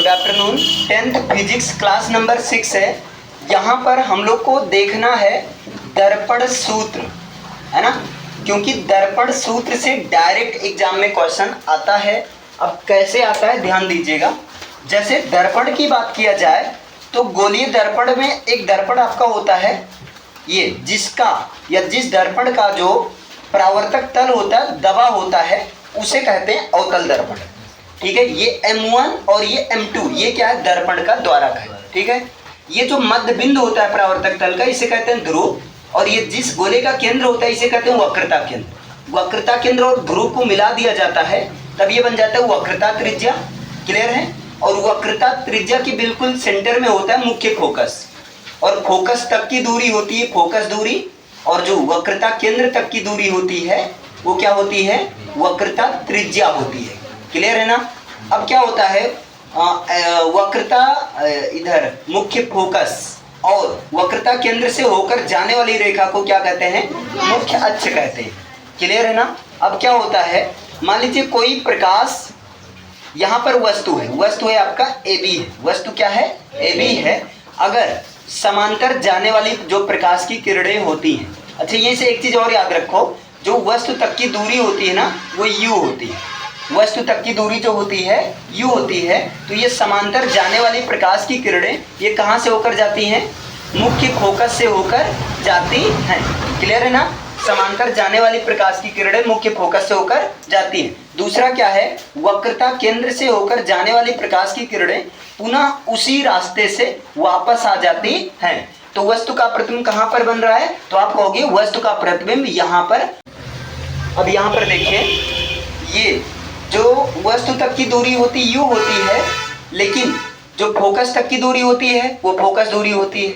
Good afternoon. 10th physics class number 6 है। यहाँ पर हम लोग को देखना है दर्पण सूत्र, है ना, क्योंकि दर्पण सूत्र से डायरेक्ट एग्जाम में क्वेश्चन आता है। अब कैसे आता है ध्यान दीजिएगा। जैसे दर्पण की बात किया जाए तो गोलीय दर्पण में एक दर्पण आपका होता है ये, जिसका या जिस दर्पण का जो परावर्तक तल होता है दबा होता है उसे कहते हैं अवतल दर्पण। ठीक है, ये M1 और ये M2 ये क्या है, दर्पण का द्वारक है। ठीक है, ये जो मध्य बिंदु होता है परावर्तक तल का इसे कहते हैं ध्रुव, और ये जिस गोले का केंद्र होता है इसे कहते हैं वक्रता केंद्र। वक्रता केंद्र और ध्रुव को मिला दिया जाता है तब ये बन जाता है वक्रता त्रिज्या। क्लियर है। और वक्रता त्रिज्या के बिल्कुल सेंटर में होता है मुख्य फोकस, और फोकस तक की दूरी होती है फोकस दूरी, और जो वक्रता केंद्र तक की दूरी होती है वो क्या होती है, वक्रता त्रिज्या होती है। क्लियर है ना। अब क्या होता है, वक्रता इधर मुख्य फोकस और वक्रता केंद्र से होकर जाने वाली रेखा को क्या कहते हैं, मुख्य अक्ष कहते हैं। क्लियर है ना। अब क्या होता है, मान लीजिए कोई प्रकाश यहाँ पर वस्तु है आपका AB है। वस्तु क्या है, AB है। अगर समांतर जाने वाली जो प्रकाश की किरणें होती हैं, अच्छा ये से एक चीज और याद रखो, जो वस्तु तक की दूरी होती है ना वो U होती है। वस्तु तक की दूरी जो होती है U होती है। तो ये समांतर जाने वाली प्रकाश की किरणें ये कहाँ से होकर जाती हैं, मुख्य फोकस से होकर जाती हैं। क्लियर है ना। समांतर जाने वाली प्रकाश की किरणें मुख्य फोकस से होकर जाती हैं। दूसरा क्या है, वक्रता केंद्र से होकर जाने वाली प्रकाश की किरणें पुनः उसी रास्ते से वापस आ जाती हैं। तो वस्तु का प्रतिबिंब कहाँ पर बन रहा है, तो आप कहोगे वस्तु का प्रतिबिंब यहाँ पर। अब यहाँ पर देखिए, ये जो वस्तु तक की दूरी होती U होती है, लेकिन जो फोकस तक की दूरी होती है वो फोकस दूरी होती है,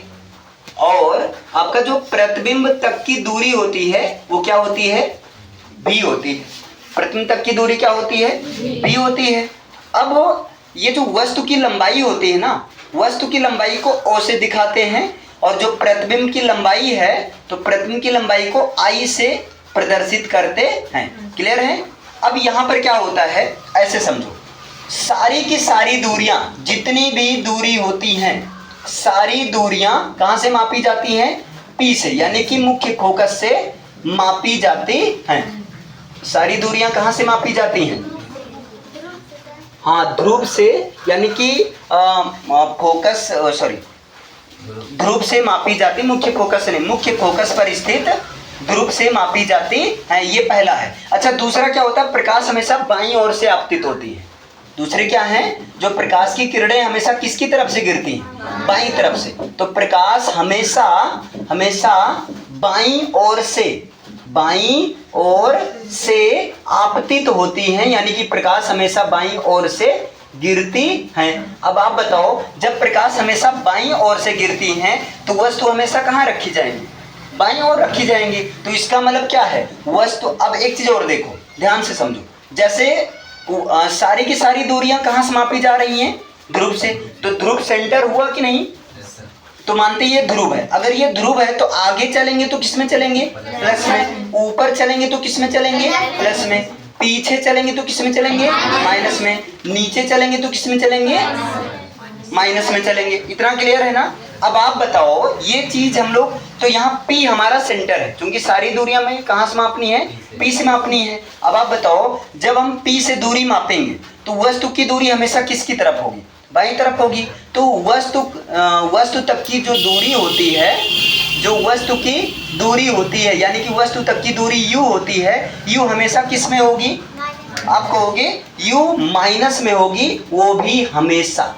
और आपका जो प्रतिबिंब तक की दूरी होती है वो क्या होती है, V होती है। प्रतिबिंब तक की दूरी क्या होती है, V होती है। अब ये जो वस्तु की लंबाई होती है ना, वस्तु की लंबाई को O से दिखाते हैं, और जो प्रतिबिंब की लंबाई है तो प्रतिबिंब की लंबाई को I से प्रदर्शित करते हैं। क्लियर है। अब यहाँ पर क्या होता है, ऐसे समझो, सारी की सारी दूरियां, जितनी भी दूरी होती हैं, सारी दूरियां कहाँ से मापी जाती हैं, P से, यानी कि मुख्य फोकस से मापी जाती हैं। सारी दूरियां कहाँ से मापी जाती हैं, हाँ ध्रुव से, यानी कि फोकस ध्रुव से मापी जाती, मुख्य फोकस नहीं, मुख्य फोकस पर स्थित ध्रुव से मापी जाती है। ये पहला है। अच्छा दूसरा क्या होता है, प्रकाश हमेशा बाईं ओर से आपतित होती है। दूसरे क्या है, जो प्रकाश की किरणें हमेशा किसकी तरफ से गिरती हैं, बाईं तरफ से। तो प्रकाश हमेशा बाईं ओर से आपतित होती हैं, यानी कि प्रकाश हमेशा बाईं ओर से गिरती हैं। अब आप बताओ, जब प्रकाश हमेशा बाईं ओर से गिरती हैं तो वस्तु हमेशा कहाँ रखी जाएंगी, बाईं ओर रखी जाएंगी। तो इसका मतलब क्या है, वस्तु। अब एक चीज और देखो, ध्यान से समझो। जैसे सारी की सारी दूरियां कहाँ से मापी जा रही हैं, ध्रुव से। तो ध्रुव सेंटर हुआ कि नहीं, तो मानते ये ध्रुव है। अगर ये ध्रुव है तो आगे चलेंगे तो किस में चलेंगे, प्लस में। ऊपर चलेंगे तो किस में चलेंगे, प्लस में। पीछे चलेंगे तो किस में चलेंगे, माइनस में। नीचे चलेंगे तो किस में चलेंगे, माइनस में चलेंगे। इतना क्लियर है ना। अब आप बताओ, ये चीज हम लोग, तो यहाँ P हमारा सेंटर है, क्योंकि सारी दूरियां में कहाँ से मापनी है, P से मापनी है। अब आप बताओ, जब हम P से दूरी मापेंगे तो वस्तु की दूरी हमेशा किसकी तरफ होगी, बाईं तरफ होगी। तो वस्तु तक की जो दूरी होती है, जो वस्तु की दूरी होती है, यानी कि वस्तु तक की दूरी U होती है, U हमेशा किस में होगी, आप कहोगे U माइनस में होगी। वो भी हमेशा,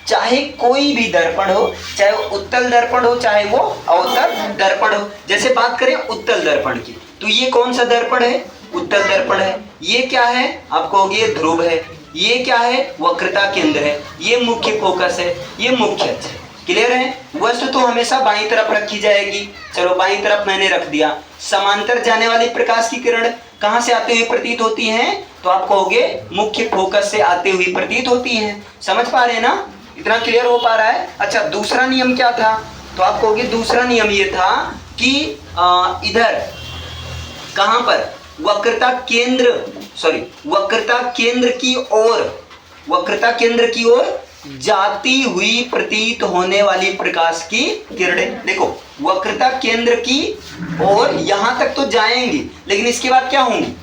चाहे कोई भी दर्पण हो, चाहे वो उत्तल दर्पण हो चाहे वो अवतल दर्पण हो। जैसे बात करें उत्तल दर्पण की, तो ये कौन सा दर्पण है, उत्तल दर्पण है। ये क्या है, आप कहोगे ये ध्रुव है। ये क्या है, वक्रता केंद्र है। ये मुख्य फोकस है, ये मुख्य अक्ष है। क्लियर है। वस्तु तो हमेशा बाईं तरफ रखी जाएगी। चलो बाईं तरफ मैंने रख दिया। समांतर जाने वाली प्रकाश की किरण कहाँ से आते हुए प्रतीत होती हैं, तो आप कहोगे मुख्य फोकस से आते हुए प्रतीत होती हैं। समझ पा रहे हैं ना, इतना क्लियर हो पा रहा है। अच्छा दूसरा नियम क्या था, तो आप कहोगे दूसरा नियम ये था कि इधर कहां पर, वक्रता केंद्र की ओर जाती हुई प्रतीत होने वाली प्रकाश की किरणें। देखो वक्रता केंद्र की और यहां तक तो जाएंगी, लेकिन इसके बाद क्या होंगी,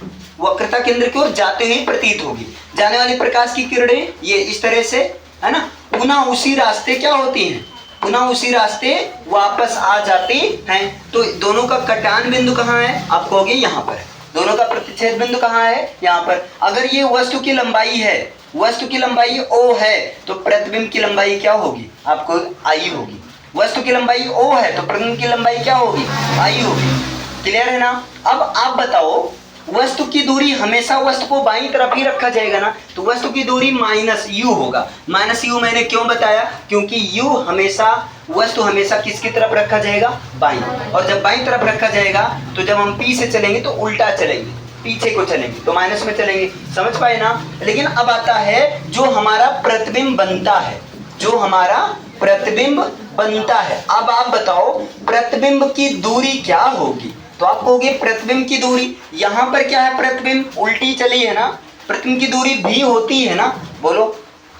वक्रता केंद्र की ओर जाते हुए प्रतीत होगी। जाने वाली प्रकाश की किरणें ये इस तरह से, है ना, पुनः उसी रास्ते क्या होती हैं, पुनः उसी रास्ते वापस आ जाती हैं। तो दोनों का कटान बिंदु कहाँ है, आप कहोगे यहाँ पर। दोनों का प्रतिच्छेद बिंदु कहाँ है, यहाँ पर। अगर ये वस्तु की लंबाई है, वस्तु की लंबाई O है, तो प्रतिबिंब की लंबाई क्या होगी, आपको I होगी। वस्तु की लंबाई O है तो प्रतिबिंब की लंबाई क्या होगी, I होगी। क्लियर है ना। अब आप बताओ, वस्तु की दूरी हमेशा वस्तु को बाईं तरफ ही रखा जाएगा ना, तो वस्तु की दूरी माइनस यू होगा। माइनस यू मैंने क्यों बताया, क्योंकि यू हमेशा, वस्तु हमेशा किसकी तरफ रखा जाएगा, बाईं। और जब बाईं तरफ रखा जाएगा तो जब हम पी से चलेंगे तो उल्टा चलेंगे, पीछे को चलेंगे तो माइनस में चलेंगे। समझ पाए ना। लेकिन अब आता है जो हमारा प्रतिबिंब बनता है, जो हमारा प्रतिबिंब बनता है। अब आप बताओ प्रतिबिंब की दूरी क्या होगी, तो आप कहोगे प्रतिबिंब की दूरी, यहां पर क्या है, प्रतिबिंब उल्टी चली है ना, प्रतिबिंब की दूरी भी होती है ना। बोलो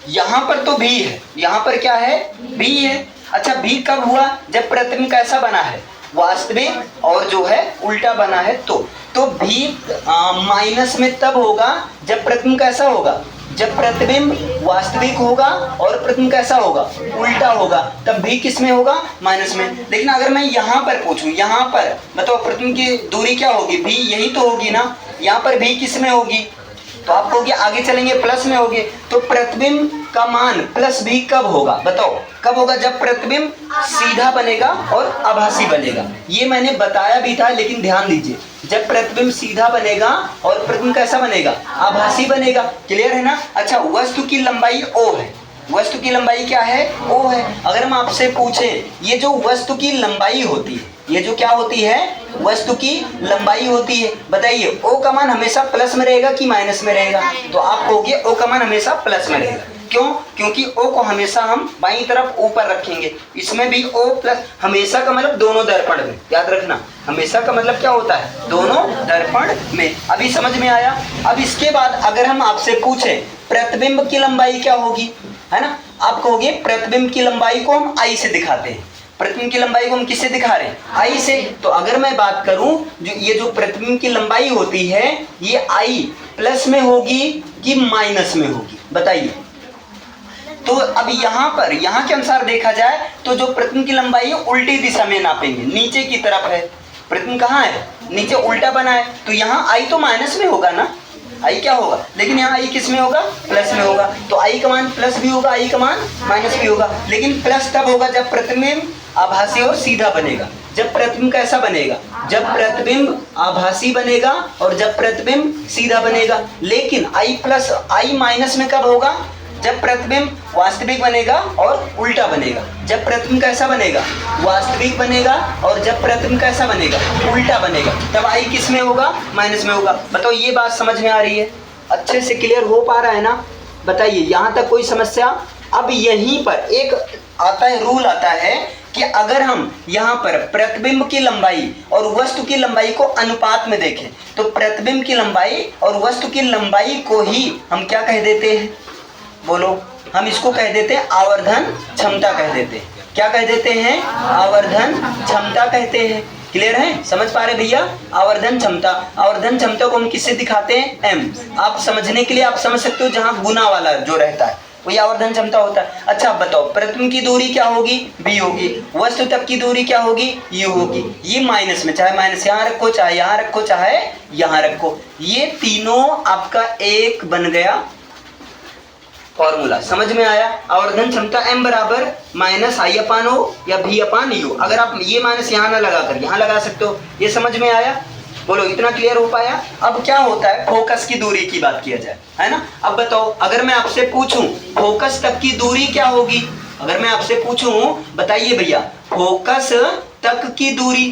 यहां पर तो भी है, यहां पर क्या है, भी है। अच्छा भी कब हुआ, जब प्रतिबिंब कैसा बना है, वास्तविक और जो है उल्टा बना है। तो भी माइनस में तब होगा जब प्रतिबिंब कैसा होगा, जब प्रतिबिंब वास्तविक होगा और प्रतिबिंब कैसा होगा, उल्टा होगा, तब भी किस में होगा, माइनस में। लेकिन अगर मैं यहाँ पर पूछूं, यहाँ पर मतलब प्रतिबिंब की दूरी क्या होगी, भी यही तो होगी ना, यहाँ पर भी किस में होगी, तो आप कहोगे आगे चलेंगे प्लस में होगे। तो प्रतिबिंब का मान प्लस भी कब होगा, बताओ कब होगा, जब प्रतिबिंब सीधा बनेगा और आभासी बनेगा। ये मैंने बताया भी था, लेकिन ध्यान दीजिए, जब प्रतिबिंब सीधा बनेगा और प्रतिबिंब कैसा बनेगा, आभासी बनेगा। क्लियर है ना। अच्छा वस्तु की लंबाई O है, वस्तु की लंबाई क्या है, O है। अगर हम आपसे पूछें, ये जो वस्तु की लंबाई होती है, ये जो क्या होती है, वस्तु की लंबाई होती है, बताइए O का मान हमेशा प्लस में रहेगा कि माइनस में रहेगा, तो आप कहोगे O का मान हमेशा प्लस में रहेगा। क्यों, क्योंकि O को हमेशा हम बाईं तरफ ऊपर रखेंगे। इसमें भी O प्लस, हमेशा का मतलब दोनों दर्पण में, याद रखना हमेशा का मतलब क्या होता है, दोनों दर्पण में। अभी समझ में आया। अब इसके बाद अगर हम आपसे पूछें प्रतिबिंब की लंबाई क्या होगी, है ना, आप कहोगे प्रतिबिंब की लंबाई को हम I से दिखाते हैं। प्रतिबिंब की लंबाई को हम किससे दिखा रहे हैं, I से। तो अगर मैं बात करूं, ये जो प्रतिबिंब की लंबाई होती है, ये I प्लस में होगी कि माइनस में होगी, बताइए। तो अब यहाँ पर, यहाँ के अनुसार देखा जाए तो जो प्रतिबिंब की लंबाई है उल्टी दिशा में नापेंगे, नीचे की तरफ है। प्रतिबिंब कहाँ है, नीचे उल्टा बना है, तो यहाँ I तो माइनस में होगा ना, I क्या होगा, लेकिन यहाँ I किस में होगा, प्लस में होगा। तो I का मान प्लस भी होगा, I का मान माइनस भी होगा। लेकिन प्लस तब होगा जब प्रतिबिंब आभासी और सीधा बनेगा। जब प्रतिबिंब कैसा बनेगा, जब प्रतिबिंब आभासी बनेगा और जब प्रतिबिंब सीधा बनेगा। लेकिन I प्लस I माइनस में कब होगा, जब प्रतिबिंब वास्तविक बनेगा और उल्टा बनेगा। जब प्रतिबिंब कैसा बनेगा, वास्तविक बनेगा, और जब प्रतिबिंब कैसा बनेगा, उल्टा बनेगा, तब I किस में होगा, माइनस में होगा। बताओ ये बात समझ में आ रही है, अच्छे से क्लियर हो पा रहा है ना, बताइए यहाँ तक कोई समस्या। अब यहीं पर एक आता है, रूल आता है कि अगर हम यहाँ पर प्रतिबिंब की लंबाई और वस्तु की लंबाई को अनुपात में देखें, तो प्रतिबिंब की लंबाई और वस्तु की लंबाई को ही हम क्या कह देते हैं, बोलो, हम इसको कह देते हैं आवर्धन क्षमता कह देते हैं। क्या कह देते हैं, आवर्धन क्षमता कहते हैं। क्लियर है, समझ पा रहे भैया, आवर्धन क्षमता। आवर्धन क्षमता को हम किससे दिखाते हैं, M। आप समझने के लिए आप समझ सकते हो, जहां गुना वाला जो रहता है वही आवर्धन क्षमता होता है। अच्छा बताओ प्रतिबिंब की दूरी क्या होगी, B होगी। वस्तु तक की दूरी क्या होगी, U होगी। ये माइनस में, चाहे माइनस यहाँ रखो, चाहे यहाँ रखो, चाहे यहाँ रखो, ये तीनों आपका एक बन गया फॉर्मूला। समझ में आया। आवर्धन क्षमता M बराबर माइनस I अपान O या V अपान U। अगर आप ये माइनस यहाँ ना लगाकर यहाँ लगा सकते हो। ये समझ में आया, बोलो इतना क्लियर हो पाया। अब क्या होता है, फोकस की दूरी की बात किया जाए, है ना। अब बताओ अगर मैं आपसे पूछूं फोकस तक की दूरी क्या होगी, अगर मैं आपसे पूछूं बताइए भैया फोकस तक की दूरी,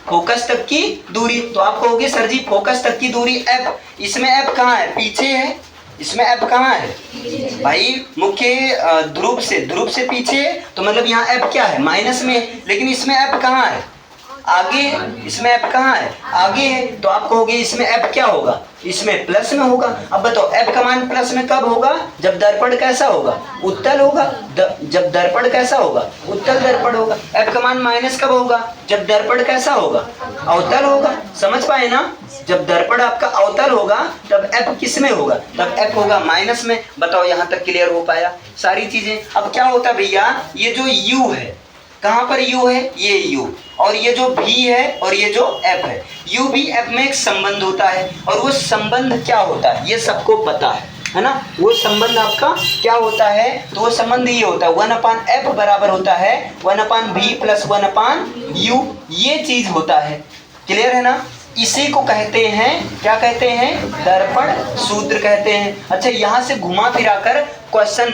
फोकस तक की दूरी, तो आप कहोगे सर जी फोकस तक की दूरी F। इसमें F कहाँ है, पीछे है। इसमें F कहाँ है भाई, मुख्य ध्रुव से पीछे, तो मतलब यहाँ F क्या है, माइनस में। लेकिन इसमें F कहाँ है, आगे है, इसमें एफ कहाँ है, आगे है, तो आप कहोगे इसमें एफ क्या होगा, इसमें प्लस में होगा। अब बताओ एफ का मान प्लस में कब होगा, जब दर्पण कैसा होगा, उत्तल होगा। जब दर्पण कैसा होगा, उत्तल दर्पण होगा। एफ का मान माइनस कब होगा, जब दर्पण कैसा होगा, अवतल होगा। समझ पाए ना, जब दर्पण आपका अवतल होगा तब एफ किस में होगा, तब एफ होगा माइनस में। बताओ यहाँ तक क्लियर हो पाया सारी चीजें। अब क्या होता है भैया, ये जो यू है, कहाँ पर यू है, ये यू, और ये जो भी है और ये जो एफ है, यू भी एफ में एक संबंध होता है, और वो संबंध क्या होता है ये सबको पता है ना। वो संबंध आपका क्या होता है, तो वो संबंध ये होता है 1/f बराबर होता है 1/v प्लस 1/u, ये चीज होता है। क्लियर है ना, इसी को कहते हैं, क्या कहते हैं, दर्पण सूत्र कहते हैं। अच्छा, यहाँ से घुमा फिरा कर क्वेश्चन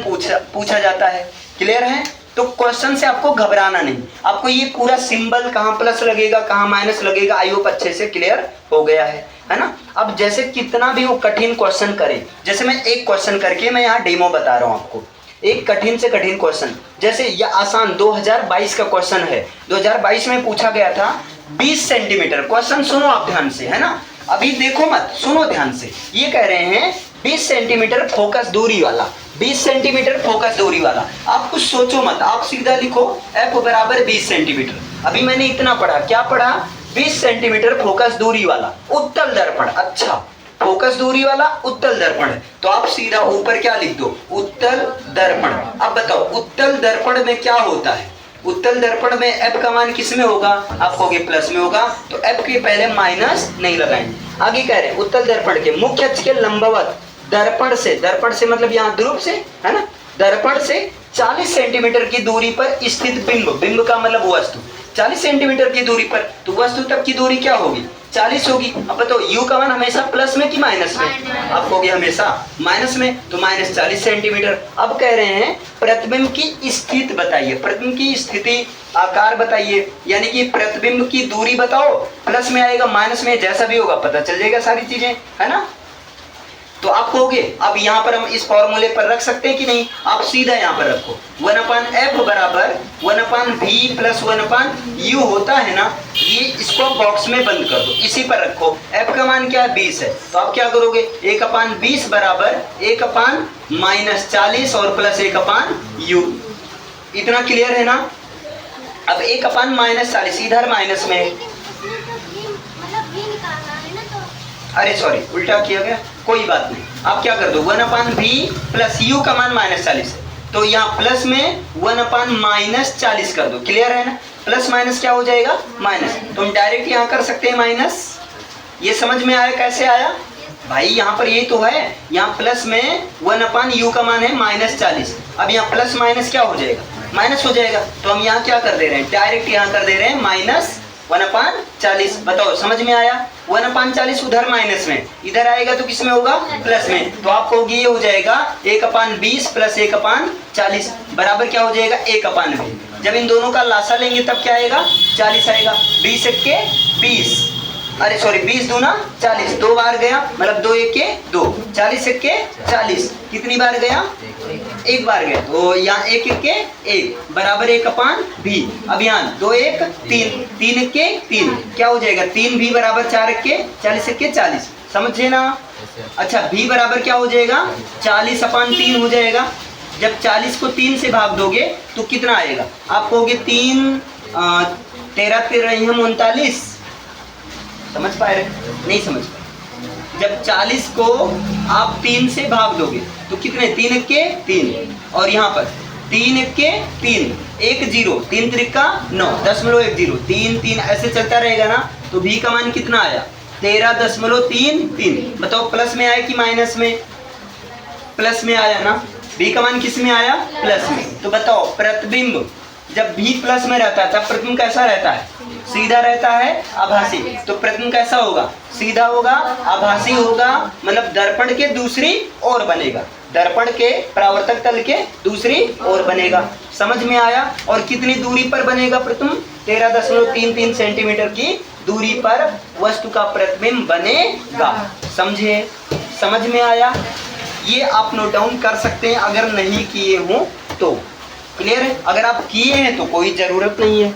पूछा जाता है। क्लियर है, तो क्वेश्चन से आपको घबराना नहीं, आपको ये पूरा सिंबल कहाँ प्लस लगेगा कहाँ माइनस लगेगा, आई होप अच्छे से क्लियर हो गया है ना। अब जैसे कितना भी वो कठिन क्वेश्चन करे, जैसे मैं एक क्वेश्चन करके मैं यहाँ डेमो बता रहा हूँ आपको, एक कठिन से कठिन क्वेश्चन, जैसे यह आसान 2022 का क्वेश्चन है। 2022 में पूछा गया था 20 सेंटीमीटर। क्वेश्चन सुनो आप ध्यान से, है ना, अभी देखो मत, सुनो ध्यान से। ये कह रहे हैं 20 सेंटीमीटर फोकस दूरी वाला, 20 सेंटीमीटर फोकस दूरी वाला। आप कुछ सोचो मत, आप सीधा लिखो f बराबर 20 सेंटीमीटर। अभी मैंने इतना पढ़ा, क्या पढ़ा, 20 सेंटीमीटर फोकस दूरी वाला उत्तल दर्पण। अच्छा, फोकस दूरी वाला उत्तल दर्पण है, तो आप सीधा ऊपर क्या लिख दो, उत्तल दर्पण। अब बताओ उत्तल दर्पण में क्या होता है, उत्तल दर्पण में f का मान किस में होगा, आप कहोगे प्लस में होगा, तो f के पहले माइनस नहीं लगाएंगे। आगे कह रहे हैं उत्तल दर्पण के मुख्य अक्ष के लंबवत दर्पण से मतलब यहाँ ध्रुव से, है ना, दर्पण से 40 सेंटीमीटर की दूरी पर स्थित बिंब, बिंब का मतलब वस्तु, 40 सेंटीमीटर की दूरी पर, तो वस्तु तक की दूरी क्या होगी, 40 होगी। अब बताओ यू का मान हमेशा प्लस में कि माइनस में, आप कहोगे हमेशा माइनस में, तो माइनस 40 सेंटीमीटर। अब कह रहे हैं प्रतिबिंब की स्थिति बताइए, प्रतिबिंब की स्थिति आकार बताइए, यानी कि प्रतिबिंब की दूरी बताओ, प्लस में आएगा माइनस में, जैसा भी होगा पता चल जाएगा सारी चीजें, है ना। तो आप कहोगे अब यहाँ पर हम इस फॉर्मूले पर रख सकते हैं कि नहीं, आप सीधा यहाँ पर रखो 1/f बराबर 1/v प्लस 1/u होता है ना, ये इसको बॉक्स में बंद कर दो, इसी पर रखो। f का मान क्या है, 20 है, तो आप क्या करोगे 1/20 बराबर 1/-40 और प्लस 1/u। इतना क्लियर है ना। अब 1/-40 इधर माइनस में, अरे सॉरी उल्टा किया गया, कोई बात नहीं। आप क्या कर दो 1/v प्लस u का मान -40 है, तो यहाँ प्लस में 1/-40 कर दो। क्लियर है ना, प्लस माइनस क्या हो जाएगा, माइनस, तो हम डायरेक्ट यहाँ कर सकते हैं माइनस। ये समझ में आया कैसे आया भाई, यहाँ पर यही तो है, यहाँ प्लस में 1/u का मान है -40, अब यहाँ प्लस माइनस क्या हो जाएगा, माइनस हो जाएगा, तो हम यहाँ क्या कर दे रहे हैं, डायरेक्ट यहाँ कर दे रहे हैं -1/40। बताओ समझ में आया, 1/40 उधर माइनस में, इधर आएगा तो किस में होगा, प्लस में, तो आप कहोगे ये हो जाएगा 1/20 प्लस 1/40 बराबर क्या हो जाएगा 1/v। जब इन दोनों का लासा लेंगे तब क्या आएगा, 40 आएगा। 20 एक्के 20, अरे सॉरी 20 दूना 40, 2 बार गया, मतलब 2 एक्के 2, 40 एक्के 40, कितनी बार गया, एक बार गया, तो यहाँ 1 एक्के 1 बराबर 1/v। अब यहाँ 2 1 3, 3 एक्के 3, क्या हो जाएगा 3v बराबर 4 एक्के 40 एक्के 40, समझे ना। अच्छा v बराबर क्या हो जाएगा 40/3 हो जाएगा। जब 40 को 3 से भाग दोगे तो कितना आएगा, आप कहोगे 3 13 13 39, समझ पाए रहे, नहीं समझ पाए। जब 40 को आप 3 से भाग दोगे तो कितने, 3 एक्के 3, और यहाँ पर 3 एक्के 3, 1 0, 3 त्रिका 9, 0.10, 3 3 ऐसे चलता रहेगा ना, तो v का मान कितना आया 13.33। बताओ प्लस में आया कि माइनस में, प्लस में आया ना, v का मान किस में आया, प्लस में। तो बताओ प्रतिबिंब जब v प्लस में रहता है तब प्रतिबिंब कैसा रहता है, सीधा रहता है, आभासी, तो प्रतिबिंब कैसा होगा, सीधा होगा, आभासी होगा, मतलब दर्पण के दूसरी ओर बनेगा, दर्पण के परावर्तक तल के दूसरी ओर बनेगा। समझ में आया। और कितनी दूरी पर बनेगा प्रतिबिंब, 13.33 सेंटीमीटर की दूरी पर वस्तु का प्रतिबिंब बनेगा। समझे, समझ में आया। ये आप नोट डाउन कर सकते हैं अगर नहीं किए हो तो। क्लियर है, अगर आप किए हैं तो कोई जरूरत नहीं है।